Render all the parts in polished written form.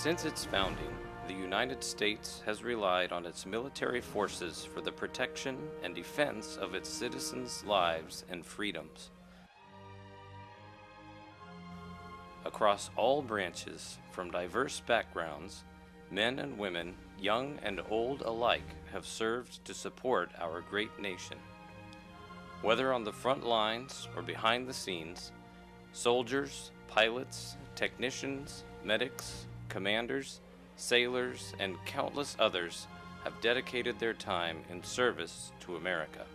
Since its founding, the United States has relied on its military forces for the protection and defense of its citizens' lives and freedoms. Across all branches, from diverse backgrounds, men and women, young and old alike, have served to support our great nation. Whether on the front lines or behind the scenes, soldiers, pilots, technicians, medics, commanders, sailors, and countless others have dedicated their time in service to America.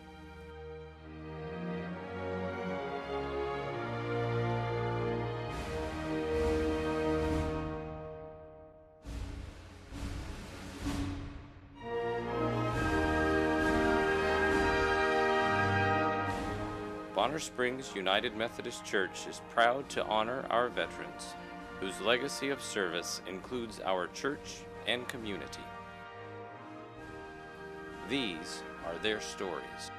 Bonner Springs United Methodist Church is proud to honor our veterans, whose legacy of service includes our church and community. These are their stories.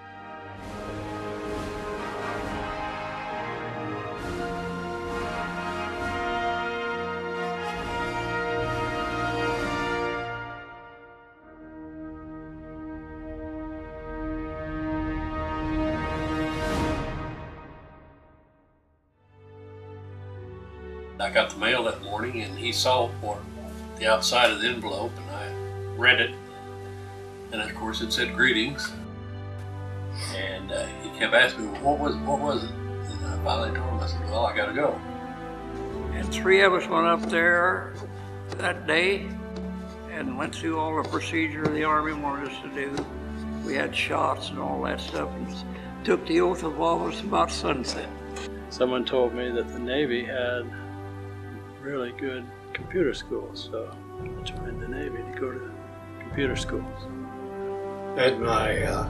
I got the mail that morning and he saw the outside of the envelope and I read it, and of course it said greetings, and he kept asking me, what was it? And I finally told him, I said, well, I gotta go. And 3 of us went up there that day and went through all the procedure the Army wanted us to do. We had shots and all that stuff, and took the oath of office about sunset. Someone told me that the Navy had really good computer schools, so I joined the Navy to go to computer schools. I had my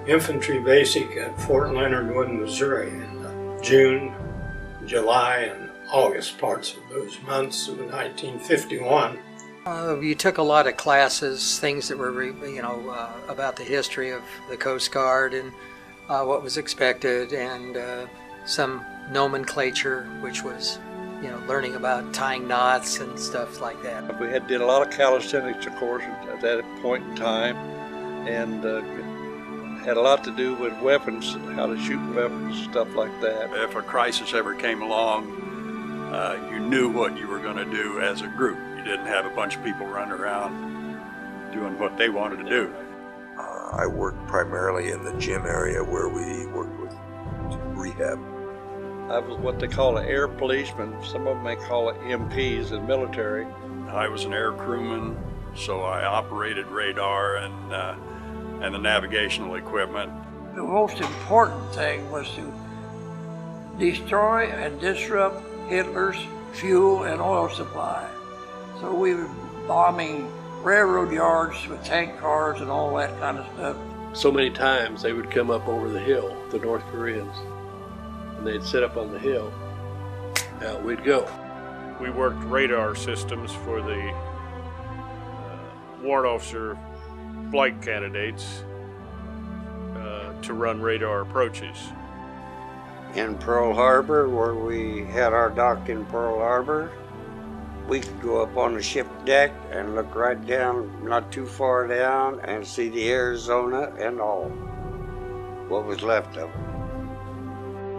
infantry basic at Fort Leonard Wood, Missouri in June, July, and August, parts of those months of 1951. You took a lot of classes, things that were, about the history of the Coast Guard and what was expected, and some nomenclature, which was, learning about tying knots and stuff like that. We did a lot of calisthenics, of course, at that point in time, and had a lot to do with weapons, how to shoot weapons, stuff like that. If a crisis ever came along, you knew what you were going to do as a group. You didn't have a bunch of people running around doing what they wanted to do. I worked primarily in the gym area where we worked with rehab. I was what they call an air policeman. Some of them may call it MPs in military. I was an air crewman, so I operated radar and the navigational equipment. The most important thing was to destroy and disrupt Hitler's fuel and oil supply. So we were bombing railroad yards with tank cars and all that kind of stuff. So many times they would come up over the hill, the North Koreans, and they'd sit up on the hill. Out we'd go. We worked radar systems for the warrant officer flight candidates to run radar approaches. In Pearl Harbor, where we had our dock in Pearl Harbor, we could go up on the ship deck and look right down, not too far down, and see the Arizona and all, what was left of it.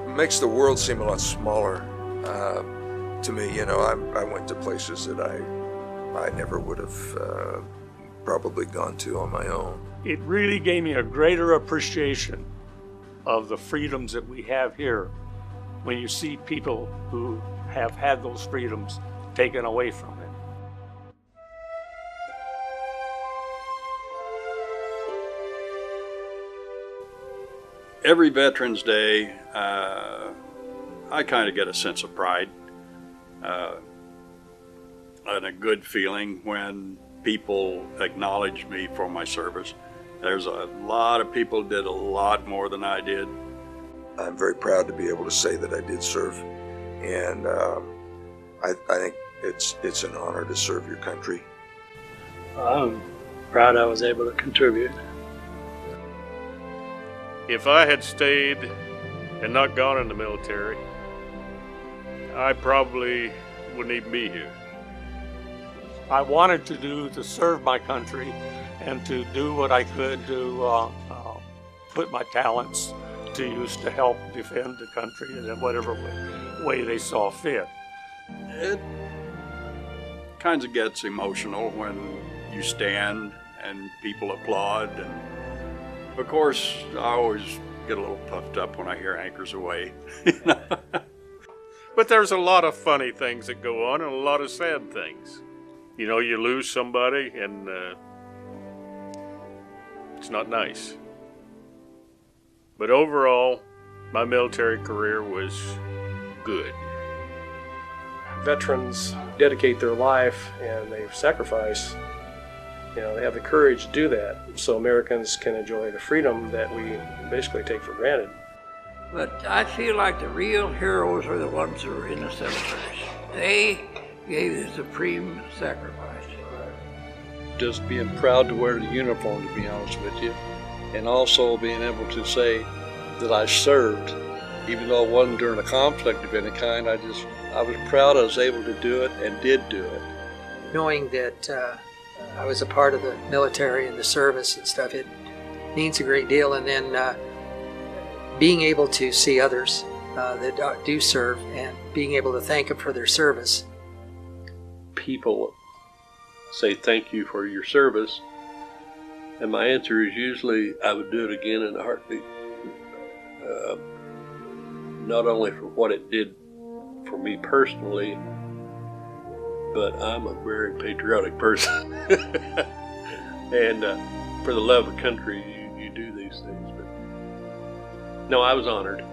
It makes the world seem a lot smaller to me. I went to places that I never would have probably gone to on my own. It really gave me a greater appreciation of the freedoms that we have here when you see people who have had those freedoms taken away from them. Every Veterans Day, I kind of get a sense of pride and a good feeling when people acknowledge me for my service. There's a lot of people did a lot more than I did. I'm very proud to be able to say that I did serve, and I think it's an honor to serve your country. I'm proud I was able to contribute. If I had stayed and not gone in the military, I probably wouldn't even be here. I wanted to do to serve my country and to do what I could to put my talents to use to help defend the country in whatever way they saw fit. It kind of gets emotional when you stand and people applaud. And of course, I always get a little puffed up when I hear Anchors Aweigh. But there's a lot of funny things that go on and a lot of sad things. You know, you lose somebody and it's not nice. But overall, my military career was good. Veterans dedicate their life and they sacrifice. You know, they have the courage to do that so Americans can enjoy the freedom that we basically take for granted. But I feel like the real heroes are the ones who are in the cemeteries. They gave the supreme sacrifice. Just being proud to wear the uniform, to be honest with you, and also being able to say that I served, even though it wasn't during a conflict of any kind. I was proud I was able to do it and did do it. Knowing that I was a part of the military and the service and stuff, it means a great deal. And then being able to see others that do serve and being able to thank them for their service. People say thank you for your service, and my answer is usually I would do it again in a heartbeat. Not only for what it did for me personally, but I'm a very patriotic person. And for the love of country, you do these things. But no, I was honored.